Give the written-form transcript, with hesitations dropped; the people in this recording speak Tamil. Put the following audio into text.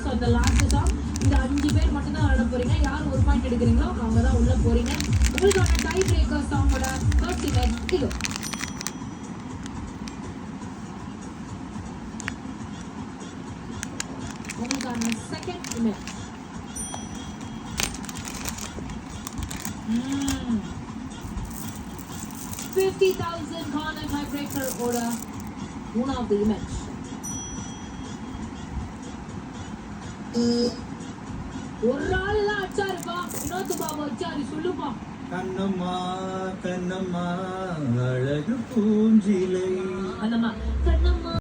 ஸோ அந்த லாஸ்ட் சாங் இந்த 5 பேர் மட்டும் தான் விளையாட போறீங்க. யார் ஒரு பாயிண்ட் எடுக்கிறீங்களோ அவங்க தான் உள்ள போறீங்க. உங்களுக்கான டை பிரேக்கர் சாங்கோட ஃபர்ஸ்ட் இமேஜ் இது. உங்களுக்கான second image 50,000 corner tiebreaker order. One of the image. ஒரு ஆளு தான் அச்சாருப்பா. இன்னொரு பாபா அச்சாரு சொல்லுப்பா. கண்ணம்மா கண்ணம்மா அழகு பூஞ்சிலை. கண்ணம்மா கண்ணம்மா